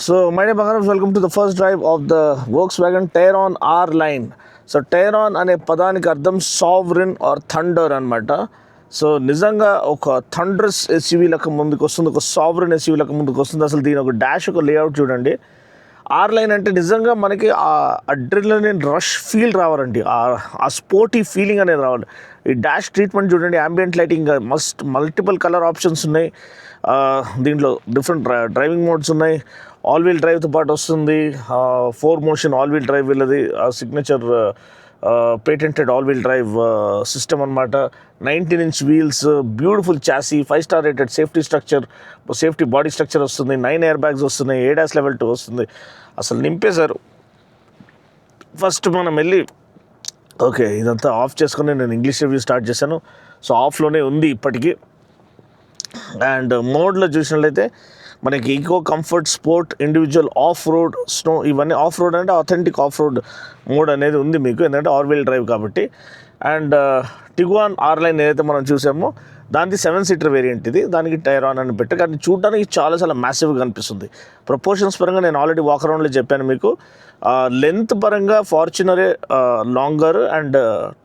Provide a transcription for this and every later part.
So, my name is Bhangaram. Welcome to the first drive of the Volkswagen Tayron R line. So Tayron అనే పదానికి అర్థం sovereign or thunder అనమాట. So నిజంగా ఒక థండరస్ SUV లెక్క ముందుకు వస్తుంది, ఒక సావరిన్ ఎస్యూవీ లెక్క ముందుకు వస్తుంది. అసలు దీని ఒక డాష్, ఒక లేఅవుట్ చూడండి. ఆర్ లైన్ అంటే నిజంగా మనకి ఆ అడ్రినలిన్ రష్ ఫీల్ రావాలండి, ఆ స్పోర్టీ ఫీలింగ్ అనేది రావాలి. ఈ డాష్ ట్రీట్మెంట్ చూడండి, ambient lighting, multiple colour options ఉన్నాయి. దీంట్లో డిఫరెంట్ డ్రైవింగ్ మోడ్స్ ఉన్నాయి. ఆల్ వీల్ డ్రైవ్తో పాటు వస్తుంది. 4 మోషన్ ఆల్ వీల్ డ్రైవ్ వీళ్ళది signature patented all wheel drive system అనమాట. 19-inch wheels, beautiful chassis, 5-star rated safety structure, safety body structure వస్తుంది. 9 air bags వస్తున్నాయి. ADAS Level 2 వస్తుంది. అసలు నింపేశారు. ఫస్ట్ మనం వెళ్ళి ఓకే ఇదంతా ఆఫ్ చేసుకొని నేను ఇంగ్లీష్ రివ్యూ స్టార్ట్ చేశాను. సో ఆఫ్లోనే ఉంది ఇప్పటికీ. అండ్ మోడ్లో చూసినట్లయితే మనకి eco, comfort, sport, individual, off road, snow, ఇవన్నీ ఆఫ్ రోడ్ అంటే ఆథెంటిక్ ఆఫ్ రోడ్ మోడ్ అనేది ఉంది మీకు, ఎందుకంటే ఆల్ వీల్ డ్రైవ్ కాబట్టి. అండ్ టిగువాన్ ఆర్ లైన్ ఏదైతే మనం చూసామో దానికి 7-seater వేరియంట్ ఇది. దానికి టైరాన్ అని పెట్టి, కానీ చూడడానికి చాలా చాలా మ్యాసివ్గా కనిపిస్తుంది. ప్రపోర్షన్స్ పరంగా నేను ఆల్రెడీ వాక్ అరౌండ్లో చెప్పాను మీకు. లెంత్ పరంగా ఫార్చునరే లాంగర్ అండ్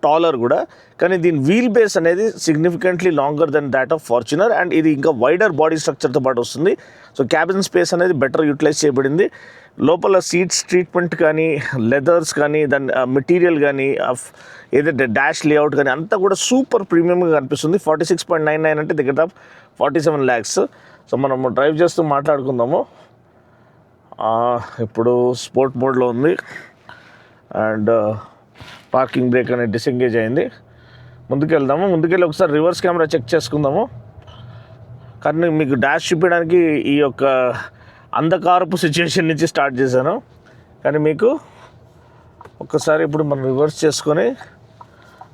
టాలర్ కూడా, కానీ దీని వీల్ బేస్ అనేది significantly longer than that of Fortuner. And ఇది ఇంకా వైడర్ బాడీ స్ట్రక్చర్తో పాటు వస్తుంది. సో క్యాబిన్ స్పేస్ అనేది బెటర్ యూటిలైజ్ చేయబడింది. లోపల సీట్స్ ట్రీట్మెంట్ కానీ, లెదర్స్ కానీ, దాని మెటీరియల్ కానీ, ఏదైతే డాష్ లేఅవుట్ కానీ అంతా కూడా సూపర్ ప్రీమియంగా కనిపిస్తుంది. 46.99 అంటే దగ్గర 47 lakhs. సో మనం డ్రైవ్ చేస్తూ మాట్లాడుకుందాము. ఇప్పుడు స్పోర్ట్ మోడ్లో ఉంది. అండ్ పార్కింగ్ బ్రేక్ అనేది డిసెంగేజ్ అయింది. ముందుకెళ్దాము. ముందుకెళ్ళి ఒకసారి రివర్స్ కెమెరా చెక్ చేసుకుందాము. కానీ మీకు డాష్ చూపించడానికి ఈ యొక్క అంధకారపు సిచ్యువేషన్ నుంచి స్టార్ట్ చేశాను. కానీ మీకు ఒక్కసారి ఇప్పుడు మనం రివర్స్ చేసుకొని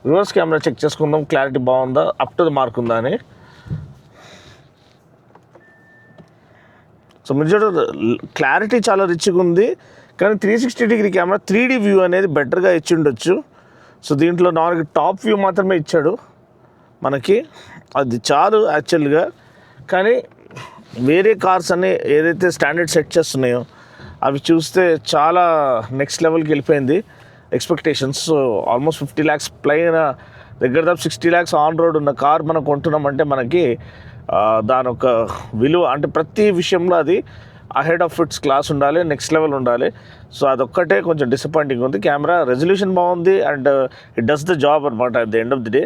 రివర్స్ కెమెరా చెక్ చేసుకుందాం, క్లారిటీ బాగుందా, అప్ టు ద మార్క్ ఉందా అని. సో మీరు చూడ క్లారిటీ చాలా రిచ్గా ఉంది. కానీ 360-degree కెమెరా 3D వ్యూ అనేది బెటర్గా ఇచ్చి ఉండొచ్చు. సో దీంట్లో నార్మల్గా టాప్ వ్యూ మాత్రమే ఇచ్చాడు మనకి, అది చాలు యాక్చువల్గా. కానీ వేరే కార్స్ అనే ఏదైతే స్టాండర్డ్ సెట్ చేస్తున్నాయో అవి చూస్తే చాలా నెక్స్ట్ లెవెల్కి వెళ్ళిపోయింది ఎక్స్పెక్టేషన్స్. సో ఆల్మోస్ట్ 50 lakhs ప్లైన్, దగ్గర 60 lakhs ఆన్ రోడ్ ఉన్న కార్ మనం కొంటున్నామంటే మనకి దాని ఒక విలువ అంటే ప్రతి విషయంలో అది అహెడ్ ఆఫ్ ఇట్స్ క్లాస్ ఉండాలి, నెక్స్ట్ లెవెల్ ఉండాలి. సో అదొక్కటే కొంచెం డిసప్పాయింటింగ్ ఉంది. కెమెరా రెజల్యూషన్ బాగుంది and it does the job అనమాట at the end of the day.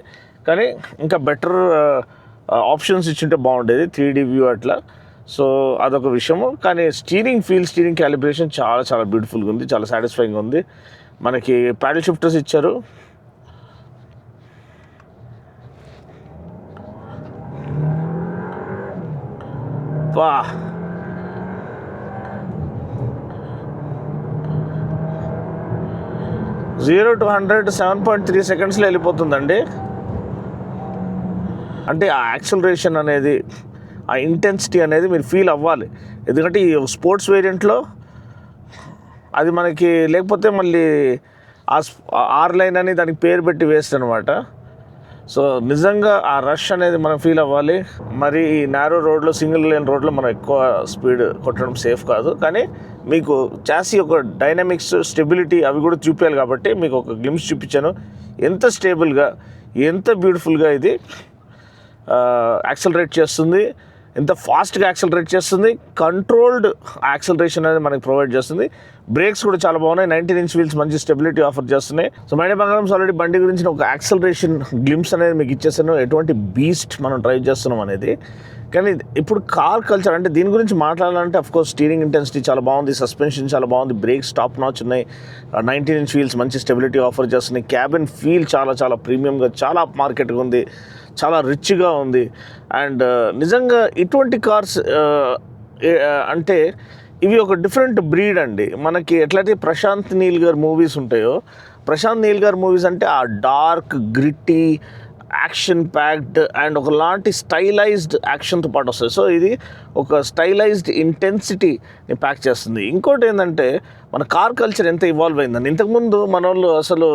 కానీ ఇంకా బెటర్ ఆప్షన్స్ ఇచ్చింటే బాగుండేది, 3D వ్యూ అట్లా. సో అదొక విషయము. కానీ స్టీరింగ్ క్యాలిబ్రేషన్ చాలా చాలా బ్యూటిఫుల్గా ఉంది, చాలా సాటిస్ఫైయింగ్ ఉంది. మనకి ప్యాడల్ షిఫ్టర్స్ ఇచ్చారు. వా 0 to 100 7.3 secondsలో వెళ్ళిపోతుందండి. అంటే ఆ యాక్సలరేషన్ అనేది, ఆ ఇంటెన్సిటీ అనేది మీరు ఫీల్ అవ్వాలి. ఎందుకంటే ఈ స్పోర్ట్స్ వేరియంట్లో అది మనకి లేకపోతే మళ్ళీ ఆర్ లైన్ అని దానికి పేరు పెట్టి వేస్ట్ అనమాట. సో నిజంగా ఆ రష్ అనేది మనం ఫీల్ అవ్వాలి. మరి ఈ నారో రోడ్లో, సింగిల్ లేన్ రోడ్లో మనం ఎక్కువ స్పీడ్ కొట్టడం సేఫ్ కాదు. కానీ మీకు చాసీ ఒక డైనమిక్స్, స్టెబిలిటీ అవి కూడా చూపించాలి కాబట్టి మీకు ఒక గ్లిమ్స్ చూపించాను. ఎంత స్టేబుల్గా, ఎంత బ్యూటిఫుల్గా ఇది యాక్సలరేట్ చేస్తుంది, ఎంత ఫాస్ట్గా యాక్సలరేట్ చేస్తుంది. కంట్రోల్డ్ యాక్సలరేషన్ అనేది మనకి ప్రొవైడ్ చేస్తుంది. బ్రేక్స్ కూడా చాలా బాగున్నాయి. 19-inch వీల్స్ మంచి స్టెబిలిటీ ఆఫర్ చేస్తున్నాయి. సో మైడే బంగారం ఆల్రెడీ బండి గురించి ఒక యాక్సలరేషన్ గ్లిమ్స్ అనేది మీకు ఇచ్చేసాను, ఎటువంటి బీస్ట్ మనం డ్రైవ్ చేస్తున్నాం అనేది. కానీ ఇప్పుడు కార్ కల్చర్ అంటే దీని గురించి మాట్లాడాలంటే అఫ్కోర్స్ స్టీరింగ్ ఇంటెన్సిటీ చాలా బాగుంది, సస్పెన్షన్ చాలా బాగుంది, బ్రేక్స్ టాప్ నాచ్ ఉన్నాయి, 19-inch వీల్స్ మంచి స్టెబిలిటీ ఆఫర్ చేస్తున్నాయి. క్యాబిన్ ఫీల్ చాలా చాలా ప్రీమియంగా, చాలా మార్కెట్గా ఉంది, చాలా రిచ్గా ఉంది. అండ్ నిజంగా ఇటువంటి కార్స్ అంటే ఇవి ఒక డిఫరెంట్ బ్రీడ్ అండి. మనకి ఎట్లయితే ప్రశాంత్ నీల్ గారి మూవీస్ ఉంటాయో, ప్రశాంత్ నీల్ గారి మూవీస్ అంటే ఆ డార్క్, గ్రిట్టి యాక్షన్ ప్యాక్డ్ అండ్ ఒకలాంటి స్టైలైజ్డ్ యాక్షన్తో పాటు వస్తుంది. సో ఇది ఒక స్టైలైజ్డ్ ఇంటెన్సిటీని ప్యాక్ చేస్తుంది. ఇంకోటి ఏంటంటే మన కార్ కల్చర్ ఎంత ఇవాల్వ్ అయిందని. ఇంతకుముందు మన వాళ్ళు అసలు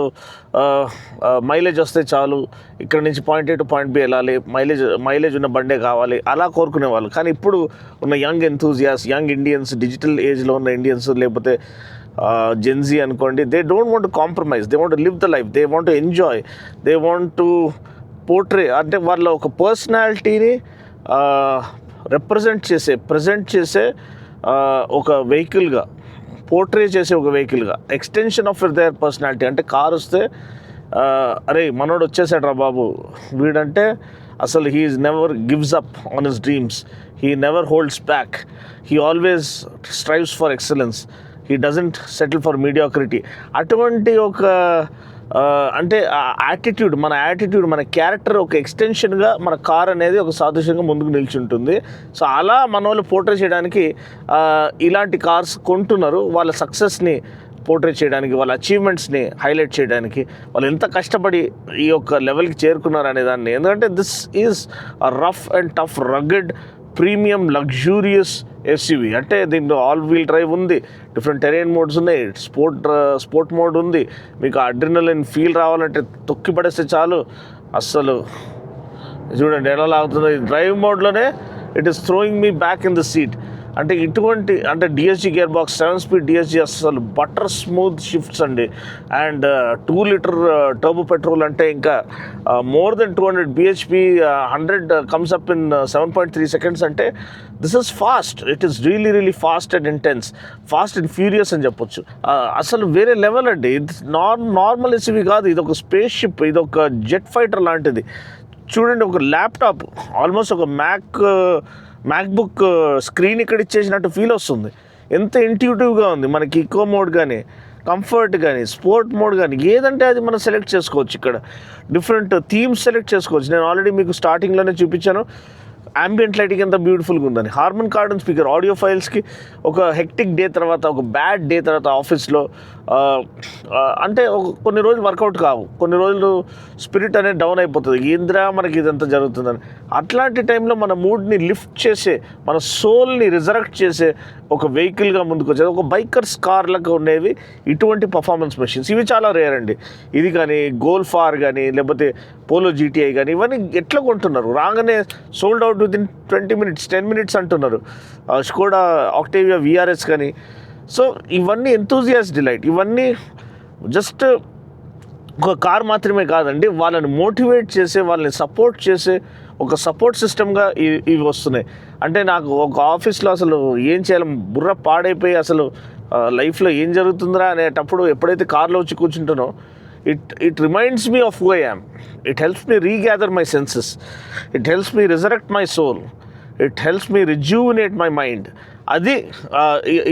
మైలేజ్ వస్తే చాలు, ఇక్కడ నుంచి point A to point B వెళ్ళాలి, మైలేజ్ ఉన్న బండే కావాలి అలా కోరుకునేవాళ్ళు. కానీ ఇప్పుడు ఉన్న young enthusiasts, young Indians, digital ఏజ్లో ఉన్న ఇండియన్స్, లేకపోతే జెన్జీ అనుకోండి, they don't want to compromise, they want to live the life, they want to enjoy, they want to portray, అంటే వాళ్ళ ఒక పర్సనాలిటీని ప్రజెంట్ చేసే ఒక వెహికల్గా, పోర్ట్రే చేసే ఒక వెహికల్గా, ఎక్స్టెన్షన్ ఆఫ్ దేర్ పర్సనాలిటీ. అంటే కార్ వస్తే అరే మనోడు వచ్చేసాడు రా బాబు వీడంటే, అసలు he is never gives up on his dreams, he never holds back, he always strives for excellence, he doesn't settle for mediocrity. అటువంటి ఒక అంటే యాటిట్యూడ్, మన క్యారెక్టర్ ఒక ఎక్స్టెన్షన్గా మన కార్ అనేది ఒక సాదృశ్యంగా ముందుకు నిల్చుంటుంది. సో అలా మన వాళ్ళు పోర్ట్రే చేయడానికి ఇలాంటి కార్స్ కొంటున్నారు. వాళ్ళ సక్సెస్ని పోర్ట్రే చేయడానికి, వాళ్ళ అచీవ్మెంట్స్ని హైలైట్ చేయడానికి, వాళ్ళు ఎంత కష్టపడి ఈ యొక్క లెవెల్కి చేరుకున్నారు అనే దాన్ని. ఎందుకంటే this is rough and tough rugged premium luxurious SUV. అంటే దీంట్లో ఆల్ వీల్ డ్రైవ్ ఉంది, డిఫరెంట్ టెరైన్ మోడ్స్ ఉన్నాయి, స్పోర్ట్ మోడ్ ఉంది. మీకు అడ్రినలిన్ ఫీల్ రావాలంటే తొక్కి పడేస్తే చాలు. అస్సలు చూడండి ఎలా లాగుతుందో. డ్రైవ్ మోడ్లోనే it is throwing me back in the seat. అంటే ఇటువంటి అంటే DSG gear box, 7 speed DSG, అసలు బటర్ స్మూత్ షిఫ్ట్స్ అండి. అండ్ 2 లీటర్ టర్బో పెట్రోల్ అంటే ఇంకా more than 200 bhp, 100 comes up in 7.3 seconds. అంటే this is fast, it is really fast and intense, fast and furious అని చెప్పొచ్చు. అసలు వేరే level అండి. ఇది నార్మల్ ఎస్యూవీ కాదు, ఇది ఒక స్పేస్ షిప్, ఇది ఒక జెట్ ఫైటర్ లాంటిది. చూడండి, ఒక ల్యాప్టాప్, ఆల్మోస్ట్ ఒక మ్యాక్బుక్ స్క్రీన్ ఇక్కడ ఇచ్చేసినట్టు ఫీల్ వస్తుంది. ఎంత ఇంట్యూటివ్గా ఉంది. మనకి ఈకో మోడ్ కానీ, కంఫర్ట్ కానీ, స్పోర్ట్ మోడ్ కానీ, ఏదంటే అది మనం సెలెక్ట్ చేసుకోవచ్చు. ఇక్కడ డిఫరెంట్ థీమ్స్ సెలెక్ట్ చేసుకోవచ్చు. నేను ఆల్రెడీ మీకు స్టార్టింగ్లోనే చూపించాను ambient లైటింగ్ ఎంత బ్యూటిఫుల్గా ఉందని. హార్మన్ కార్డన్ స్పీకర్, ఆడియో ఫైల్స్కి. ఒక హెక్టిక్ డే తర్వాత, ఒక బ్యాడ్ డే తర్వాత ఆఫీస్లో అంటే కొన్ని రోజులు వర్కౌట్ కావు, కొన్ని రోజులు స్పిరిట్ అనేది డౌన్ అయిపోతుంది, ఏంద్రా మనకి ఇదంతా జరుగుతుందని. అట్లాంటి టైంలో మన మూడ్ని లిఫ్ట్ చేసే, మన సోల్ని రిజరెక్ట్ చేసే ఒక వెహికల్గా ముందుకు వచ్చేది. ఒక బైకర్స్ కార్లకు ఉండేవి ఇటువంటి పర్ఫార్మెన్స్ మెషిన్స్. ఇవి చాలా రేర్ అండి. ఇది కానీ గోల్ఫ్ ఆర్ కానీ, లేకపోతే పోలో జీటీఐ కానీ, ఇవన్నీ ఎట్లా కొంటున్నారు? రాగానే sold out with in 20 minutes, 10 minutes అంటున్నారు. స్కోడా ఆక్టేవియా విఆర్ఎస్ కానీ. సో ఇవన్నీ ఎంతూజియాస్ట్ డిలైట్. ఇవన్నీ జస్ట్ ఒక కార్ మాత్రమే కాదండి, వాళ్ళని మోటివేట్ చేసే, వాళ్ళని సపోర్ట్ చేసే ఒక సపోర్ట్ సిస్టమ్గా ఇవి వస్తున్నాయి. అంటే నాకు ఒక ఆఫీస్లో అసలు ఏం చేయాలి, బుర్ర పాడైపోయి అసలు లైఫ్లో ఏం జరుగుతుందిరా అనేటప్పుడు ఎప్పుడైతే కార్లో వచ్చి కూర్చుంటానో, it reminds me of who I am. It helps me regather my senses. It helps me resurrect my soul. It helps me rejuvenate my mind. అది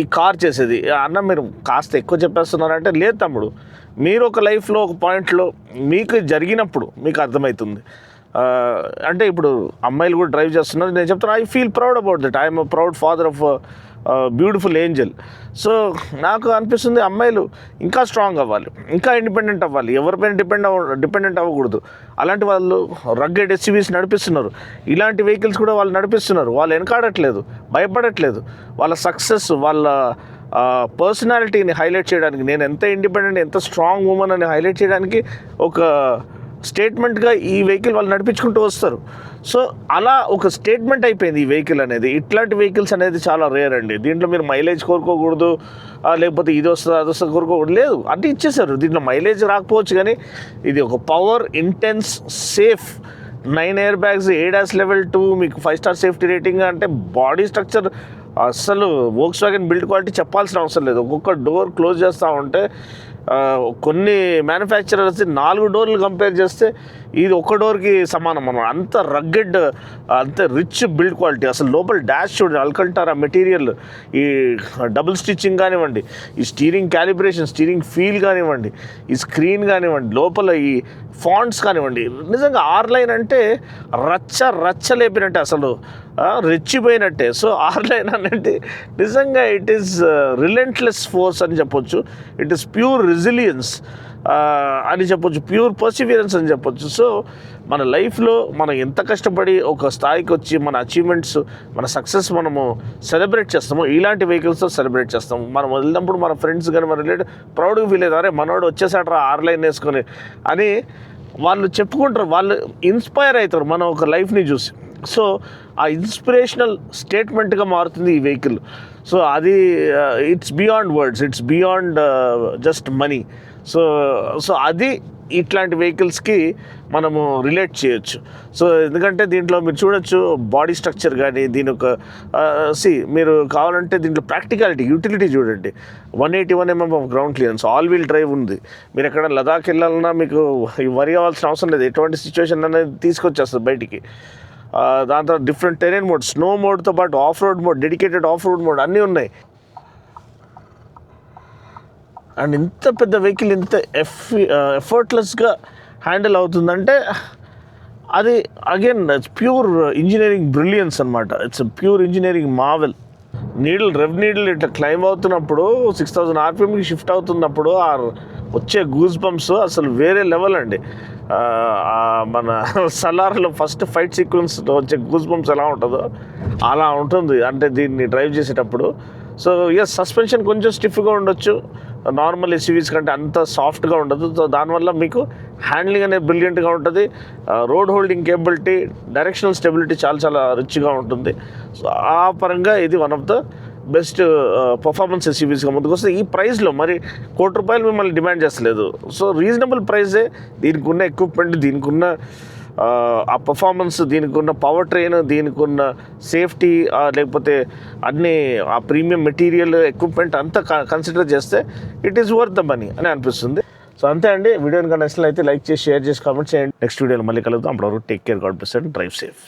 ఈ కార్ చేసేది. అన్న మీరు కాస్త ఎక్కువ చెప్పేస్తున్నారంటే, లేదు తమ్ముడు, మీరు ఒక లైఫ్లో ఒక పాయింట్లో మీకు జరిగినప్పుడు మీకు అర్థమవుతుంది. అంటే ఇప్పుడు అమ్మాయిలు కూడా డ్రైవ్ చేస్తున్నారు, నేను చెప్తాను, I feel proud about that. I'm proud father of beautiful Angel. So నాకు అనిపిస్తుంది అమ్మాయిలు ఇంకా స్ట్రాంగ్ అవ్వాలి, ఇంకా ఇండిపెండెంట్ అవ్వాలి, ఎవరిపైన డిపెండెంట్ అవ్వకూడదు. అలాంటి వాళ్ళు రగ్గెడ్ ఎస్యూవీస్ నడిపిస్తున్నారు, ఇలాంటి వెహికల్స్ కూడా వాళ్ళు నడిపిస్తున్నారు. వాళ్ళు వెనకాడట్లేదు, భయపడట్లేదు. వాళ్ళ సక్సెస్, వాళ్ళ పర్సనాలిటీని హైలైట్ చేయడానికి, నేను ఎంత ఇండిపెండెంట్, ఎంత స్ట్రాంగ్ ఉమెన్ అని హైలైట్ చేయడానికి ఒక స్టేట్మెంట్గా ఈ వెహికల్ వాళ్ళు నడిపించుకుంటూ వస్తారు. సో అలా ఒక స్టేట్మెంట్ అయిపోయింది ఈ వెహికల్ అనేది. ఇట్లాంటి వెహికల్స్ అనేది చాలా రేర్ అండి. దీంట్లో మీరు మైలేజ్ కోరుకోకూడదు, లేకపోతే ఇది వస్తుంది అది వస్తుంది కోరుకోకూడదు, లేదు, అంటే ఇచ్చేసారు. దీంట్లో మైలేజ్ రాకపోవచ్చు, కానీ ఇది ఒక power, intense, safe, 9 air bags, ADAS Level 2, మీకు 5-star సేఫ్టీ రేటింగ్. అంటే బాడీ స్ట్రక్చర్ అస్సలు వోక్స్ వ్యాగన్ బిల్డ్ క్వాలిటీ చెప్పాల్సిన అవసరం లేదు. ఒక్కొక్క డోర్ క్లోజ్ చేస్తూ ఉంటే కొన్ని మ్యానుఫ్యాక్చరర్స్ 4 డోర్లు కంపేర్ చేస్తే ఇది ఒక డోర్కి సమానం అన్నమాట. అంత రగ్గెడ్, అంత రిచ్ బిల్డ్ క్వాలిటీ. అసలు లోపల డాష్ చూడండి, అల్కంటారా మెటీరియల్, ఈ డబుల్ స్టిచ్చింగ్ కానివ్వండి, ఈ స్టీరింగ్ క్యాలిబ్రేషన్, స్టీరింగ్ ఫీల్ కానివ్వండి, ఈ స్క్రీన్ కానివ్వండి, లోపల ఈ ఫాంట్స్ కానివ్వండి. నిజంగా R-Line అంటే రచ్చ లేపినట్టే, అసలు రెచ్చిపోయినట్టే. సో R-Line అనేది నిజంగా ఇట్ ఈస్ రిలెంట్లెస్ ఫోర్స్ అని చెప్పొచ్చు. It is pure resilience. అని చెప్పొచ్చు, ప్యూర్ పర్సివియరెన్స్ అని చెప్పొచ్చు. సో మన లైఫ్లో మనం ఎంత కష్టపడి ఒక స్థాయికి వచ్చి మన అచీవ్మెంట్స్, మన సక్సెస్ మనము సెలబ్రేట్ చేస్తామో ఇలాంటి వెహికల్స్తో సెలబ్రేట్ చేస్తాము. మనం వెళ్ళినప్పుడు మన ఫ్రెండ్స్ కానీ మన రిలేటివ్ ప్రౌడ్గా ఫీల్ అవుతారు, అరే మనోడు వచ్చేసాడరా ఆర్లైన్ వేసుకొని అని వాళ్ళు చెప్పుకుంటారు, వాళ్ళు ఇన్స్పైర్ అవుతారు మన ఒక లైఫ్ని చూసి. సో ఆ ఇన్స్పిరేషనల్ స్టేట్మెంట్గా మారుతుంది ఈ వెహికల్. సో అది it's beyond words, it's beyond just money. So అది ఇట్లాంటి వెహికల్స్కి మనము రిలేట్ చేయొచ్చు. సో ఎందుకంటే దీంట్లో మీరు చూడొచ్చు బాడీ స్ట్రక్చర్ కానీ దీని ఒక మీరు కావాలంటే దీంట్లో ప్రాక్టికాలిటీ, యూటిలిటీ చూడండి. 181 mm of ground clearance, all wheel drive ఉంది. మీరు ఎక్కడ లదాఖ్ వెళ్ళాలన్నా మీకు వరి అవ్వాల్సిన అవసరం లేదు, ఎటువంటి సిచ్యువేషన్ అనేది తీసుకొచ్చేస్తుంది బయటికి. దాని తర్వాత డిఫరెంట్ టెరెన్ మోడ్, స్నో మోడ్తో పాటు of road mode, dedicated of road mode అన్నీ ఉన్నాయి. అండ్ ఇంత పెద్ద వెహికల్ ఇంత ఎఫర్ట్లెస్గా హ్యాండిల్ అవుతుందంటే అది again it's pure engineering brilliance అనమాట. It's pure engineering marvel. Rev needle ఇట్లా క్లైంబ్ అవుతున్నప్పుడు 6000 RPMకి షిఫ్ట్ అవుతున్నప్పుడు ఆ వచ్చే గూస్ బంప్స్ అసలు వేరే లెవెల్ అండి. మన సలార్లో ఫస్ట్ ఫైట్ సీక్వెన్స్లో వచ్చే గూస్ బంప్స్ ఎలా ఉంటుందో అలా ఉంటుంది అంటే దీన్ని డ్రైవ్ చేసేటప్పుడు. సో ఎస్, సస్పెన్షన్ కొంచెం స్టిఫ్గా ఉండొచ్చు, నార్మల్ ఎస్యూవీస్ కంటే అంత సాఫ్ట్గా ఉండదు. సో దానివల్ల మీకు హ్యాండ్లింగ్ అనేది బ్రిలియంట్గా ఉంటుంది. Road holding capability, directional stability చాలా రిచ్గా ఉంటుంది. సో ఆ పరంగా ఇది one of the best performance ఎస్యూవీస్గా ముందుకు వస్తుంది. ఈ ప్రైస్లో మరి ₹1,00,00,000 మిమ్మల్ని డిమాండ్ చేస్తలేదు. సో రీజనబుల్ ప్రైజే, దీనికి ఉన్న ఎక్విప్మెంట్, దీనికి ఉన్న ఆ పర్ఫార్మెన్స్, దీనికి ఉన్న పవర్ ట్రైన్, దీనికి ఉన్న సేఫ్టీ, లేకపోతే అన్ని ఆ ప్రీమియం మెటీరియల్, ఎక్విప్మెంట్ అంతా కన్సిడర్ చేస్తే it is worth the money అని అనిపిస్తుంది. సో అంతే అండి. వీడియోని కనుక నచ్చినట్లయితే లైక్ చేసి, షేర్ చేసి, కామెంట్ చేయండి. నెక్స్ట్ వీడియోలో మళ్ళీ కలుద్దాం. అప్పటివరకు take care, God bless and drive safe.